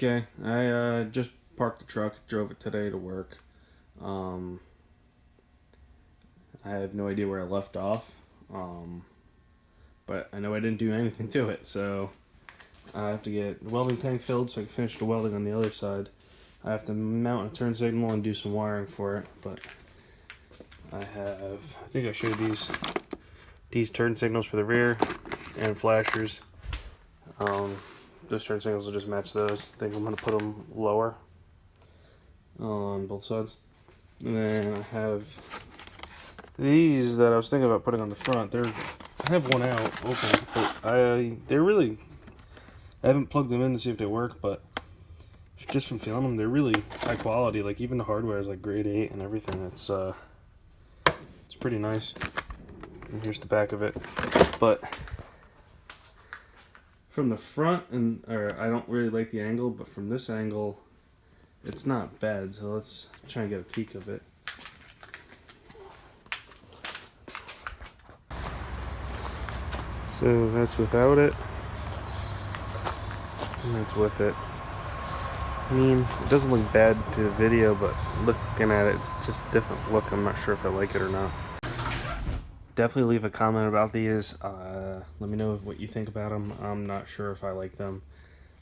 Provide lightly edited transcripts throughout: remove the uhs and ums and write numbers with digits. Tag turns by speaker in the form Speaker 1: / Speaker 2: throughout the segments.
Speaker 1: Okay, I just parked the truck, drove it today to work. Um, I have no idea where I left off, but I know I didn't do anything to it, so I have to get the welding tank filled so I can finish the welding on the other side. I have to mount a turn signal and do some wiring for it, but I think I showed these turn signals for the rear and flashers. Those turn signals will just match those. I think I'm going to put them lower on both sides. And then I have these that I was thinking about putting on the front. I have one out open, but I haven't plugged them in to see if they work, but just from feeling them, they're really high quality. Like even the hardware is like grade 8 and everything. It's pretty nice. And here's the back of it. But from the front, I don't really like the angle, but from this angle, it's not bad. So let's try and get a peek of it. So that's without it, and that's with it. I mean, it doesn't look bad to the video, but looking at it, it's just a different look. I'm not sure if I like it or not. Definitely leave a comment about these. Let me know what you think about them. I'm not sure if I like them.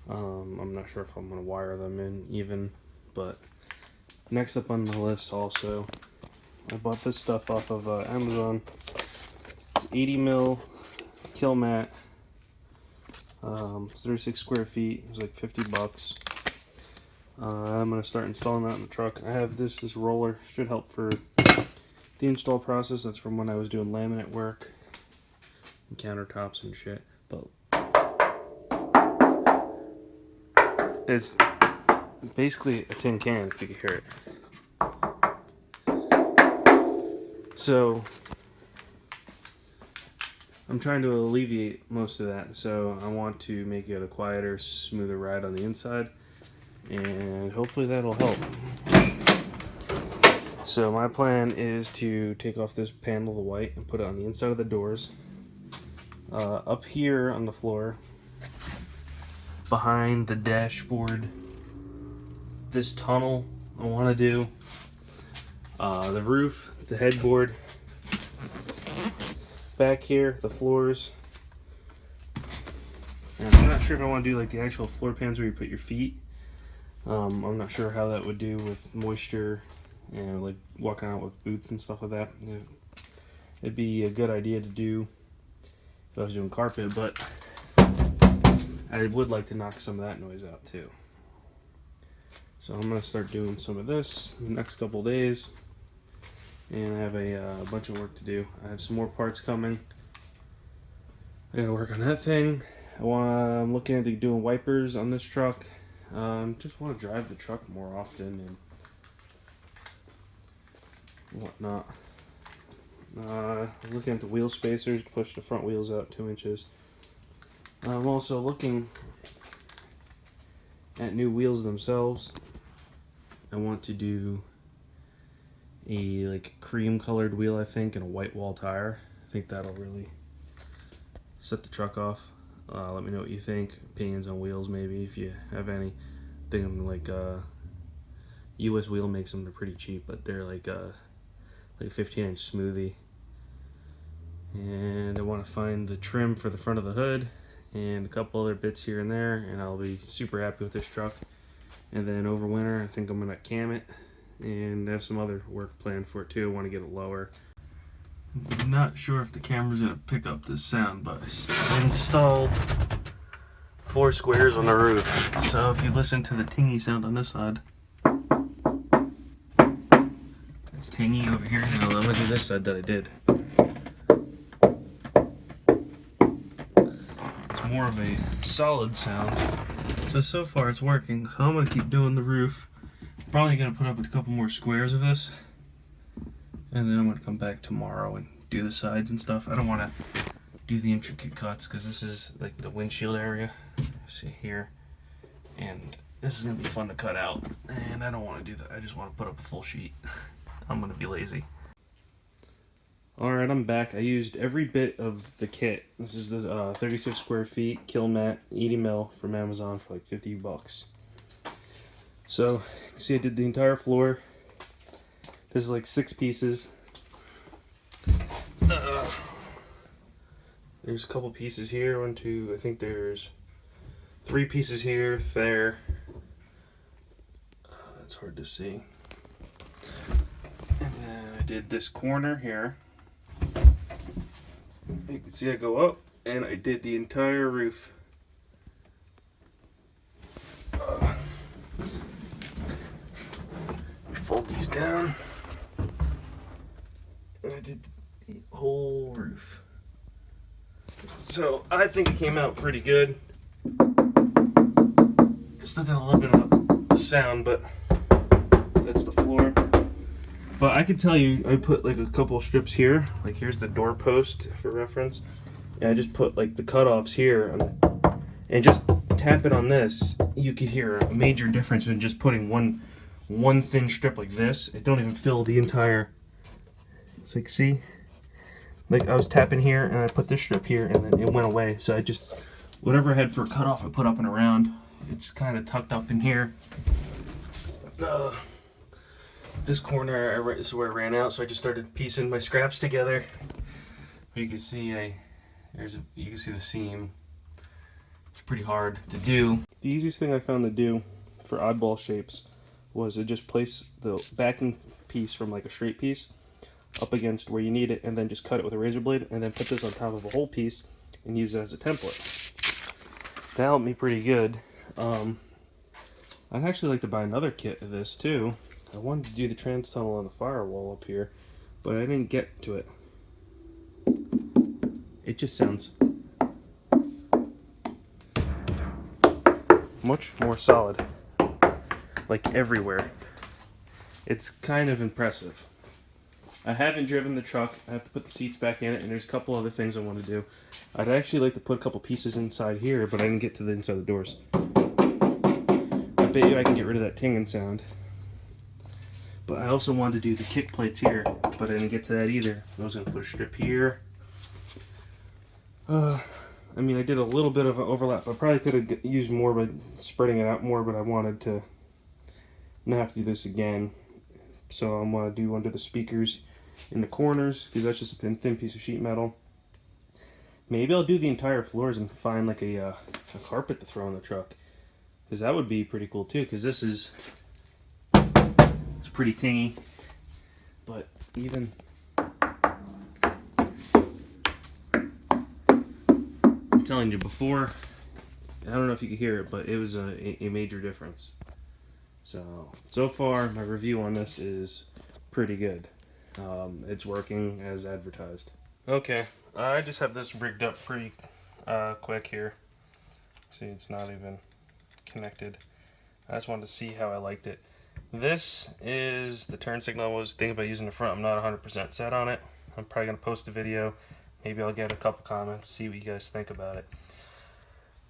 Speaker 1: I'm not sure if I'm going to wire them in even. But next up on the list also, I bought this stuff off of Amazon. It's 80 mil Kilmat. It's 36 square feet. It was like 50 bucks. I'm going to start installing that in the truck. I have this roller. Should help for the install process. That's from when I was doing laminate work and countertops and shit. But it's basically a tin can, if you can hear it. So I'm trying to alleviate most of that. So I want to make it a quieter, smoother ride on the inside, and hopefully that'll help. So my plan is to take off this panel, the white, and put it on the inside of the doors. Up here on the floor, behind the dashboard, this tunnel I want to do. The roof, the headboard, back here, the floors. And I'm not sure if I want to do like the actual floor pans where you put your feet. I'm not sure how that would do with moisture and like walking out with boots and stuff like that. It'd be a good idea to do if I was doing carpet, but I would like to knock some of that noise out too. So I'm going to start doing some of this in the next couple days, and I have a bunch of work to do. I have some more parts coming. I got to work on that thing. I'm looking at doing wipers on this truck. Just want to drive the truck more often and whatnot. I was looking at the wheel spacers to push the front wheels out 2 inches. I'm also looking at new wheels themselves. I want to do a like cream colored wheel, I think, and a white wall tire. I think that'll really set the truck off. Let me know what you think. Opinions on wheels, maybe, if you have any. I think I'm like US Wheel makes them. They're pretty cheap, but they're like a 15-inch smoothie. And I want to find the trim for the front of the hood and a couple other bits here and there, and I'll be super happy with this truck. And then over winter, I think I'm gonna cam it and have some other work planned for it too. I want to get it lower. I'm not sure if the camera's gonna pick up this sound, but I installed 4 squares on the roof. So if you listen to the tingy sound on this side, it's tingy over here. Now I'm gonna do this side that I did. It's more of a solid sound. So far it's working. So I'm gonna keep doing the roof. Probably gonna put up a couple more squares of this, and then I'm gonna come back tomorrow and do the sides and stuff. I don't want to do the intricate cuts because this is like the windshield area. See here, and this is gonna be fun to cut out, and I don't want to do that. I just want to put up a full sheet. I'm gonna be lazy. Alright, I'm back. I used every bit of the kit. This is the 36 square feet Kilmat 80 mil from Amazon for like 50 bucks. So, you see I did the entire floor. This is like 6 pieces. There's a couple pieces here. 1, 2, I think there's 3 pieces here, there. That's hard to see. And then I did this corner here. You can see I go up, and I did the entire roof. Fold these down. And I did the whole roof. So I think it came out pretty good. It's still got a little bit of a sound, but that's the floor. But I can tell you, I put like a couple strips here. Like here's the door post for reference. And I just put like the cutoffs here, and just tap it on this. You could hear a major difference in just putting one thin strip like this. It don't even fill the entire. It's like, see, like I was tapping here, and I put this strip here, and then it went away. So I just, whatever I had for cutoff, I put up and around. It's kind of tucked up in here. This corner, this is where I ran out, so I just started piecing my scraps together. You can see you can see the seam. It's pretty hard to do. The easiest thing I found to do for oddball shapes was to just place the backing piece from like a straight piece up against where you need it, and then just cut it with a razor blade, and then put this on top of a whole piece and use it as a template. That helped me pretty good. I'd actually like to buy another kit of this too. I wanted to do the trans tunnel on the firewall up here, but I didn't get to it. It just sounds much more solid, like everywhere. It's kind of impressive. I haven't driven the truck. I have to put the seats back in it, and there's a couple other things I want to do. I'd actually like to put a couple pieces inside here, but I didn't get to the inside of the doors. I bet you I can get rid of that tinging sound. But I also wanted to do the kick plates here, but I didn't get to that either. I was going to put a strip here. I mean, I did a little bit of an overlap. I probably could have used more by spreading it out more, but I wanted to not have to do this again. So I'm going to do under the speakers in the corners, because that's just a thin piece of sheet metal. Maybe I'll do the entire floors and find like a carpet to throw in the truck, because that would be pretty cool too, because this is pretty tingy. But even I'm telling you, before, I don't know if you could hear it, but it was a major difference. So far my review on this is pretty good. It's working as advertised. Okay, I just have this rigged up pretty quick here. See, it's not even connected. I just wanted to see how I liked it. This is the turn signal I was thinking about using the front. I'm not 100% set on it. I'm probably going to post a video. Maybe I'll get a couple comments, see what you guys think about it.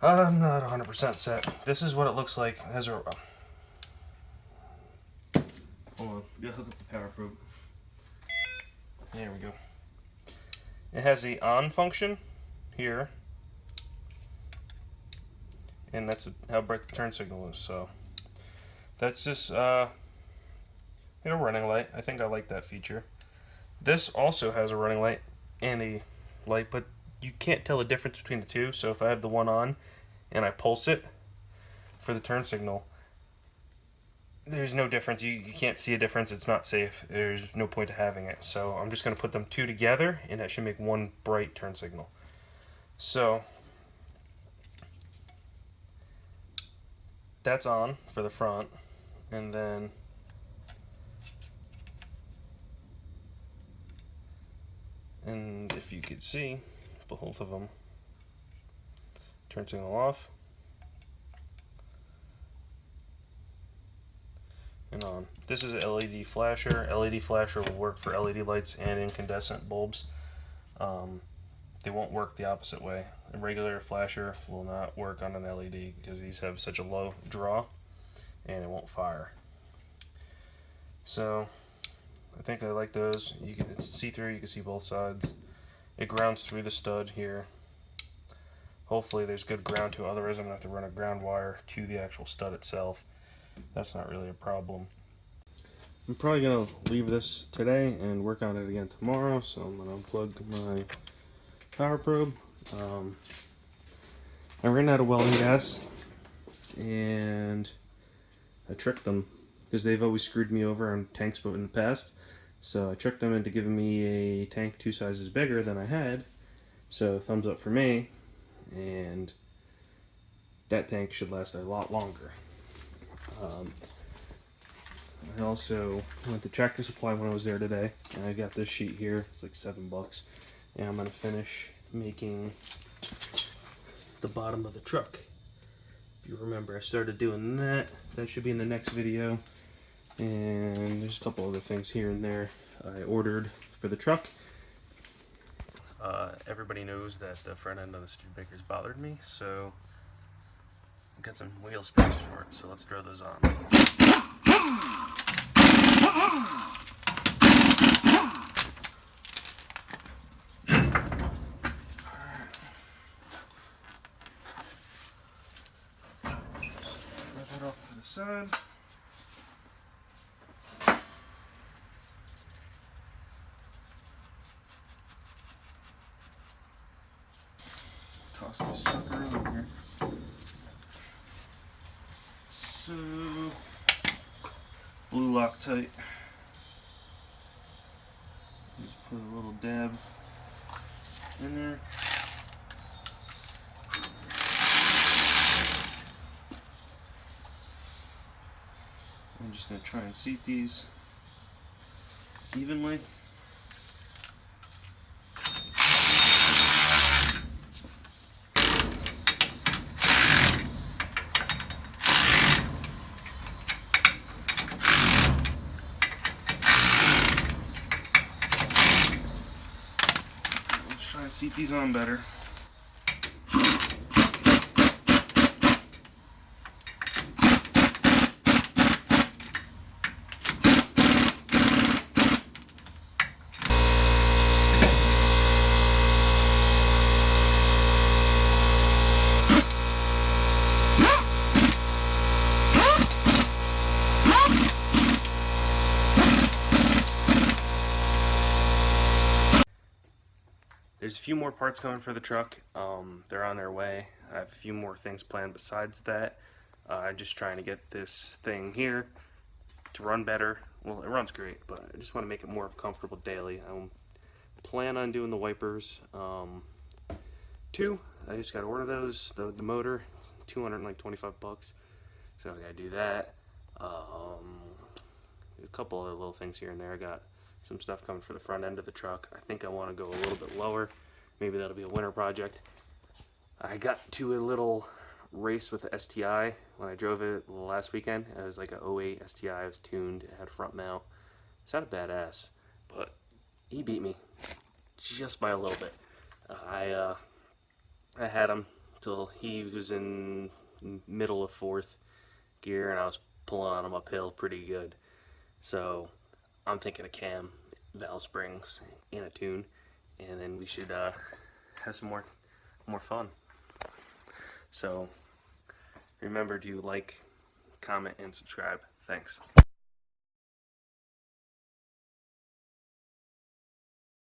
Speaker 1: I'm not 100% set. This is what it looks like as a... Hold on, we gotta hook up the power probe. There we go. It has the on function here, and that's how bright the turn signal is. So that's just a running light. I think I like that feature. This also has a running light and a light, but you can't tell the difference between the two. So if I have the one on and I pulse it for the turn signal, there's no difference. You can't see a difference. It's not safe. There's no point to having it. So I'm just going to put them two together, and that should make one bright turn signal. So that's on for the front, and then if you could see both of them, turn signal off and on. This is an LED flasher. LED flasher will work for LED lights and incandescent bulbs. They won't work the opposite way. A regular flasher will not work on an LED because these have such a low draw and it won't fire. So I think I like those. It's see-through, you can see both sides. It grounds through the stud here. Hopefully there's good ground to it, otherwise I'm going to have to run a ground wire to the actual stud itself. that's not really a problem. I'm probably going to leave this today and work on it again tomorrow, so I'm going to unplug my power probe. I ran out of welding gas, and I tricked them, because they've always screwed me over on tanks in the past. So I tricked them into giving me a tank 2 sizes bigger than I had, so thumbs up for me, and that tank should last a lot longer. I also went to Tractor Supply when I was there today, and I got this sheet here. It's like $7, and I'm going to finish making the bottom of the truck. If you remember, I started doing that. That should be in the next video. And there's a couple other things here and there I ordered for the truck. Everybody knows that the front end of the Studebaker's bothered me, so I've got some wheel spacers for it, so let's throw those on. Rip it off to the side. Toss this sucker over here. So, blue Loctite. Just put a little dab in there. I'm just going to try and seat these evenly. Let's try and seat these on better. There's a few more parts coming for the truck. They're on their way. I have a few more things planned besides that. I'm just trying to get this thing here to run better. Well, it runs great, but I just want to make it more comfortable daily. I plan on doing the wipers. Two, I just got to order those. The motor, $225, so I got to do that. A couple of little things here and there. I got some stuff coming for the front end of the truck. I think I want to go a little bit lower. Maybe that'll be a winter project. I got to a little race with the STI when I drove it last weekend. It was like a 08 STI. It was tuned. It had a front mount. It sounded badass, but he beat me just by a little bit. I had him till he was in middle of 4th gear, and I was pulling on him uphill pretty good. So I'm thinking a cam, valve springs, and a tune, and then we should have some more fun. So remember to like, comment, and subscribe. Thanks.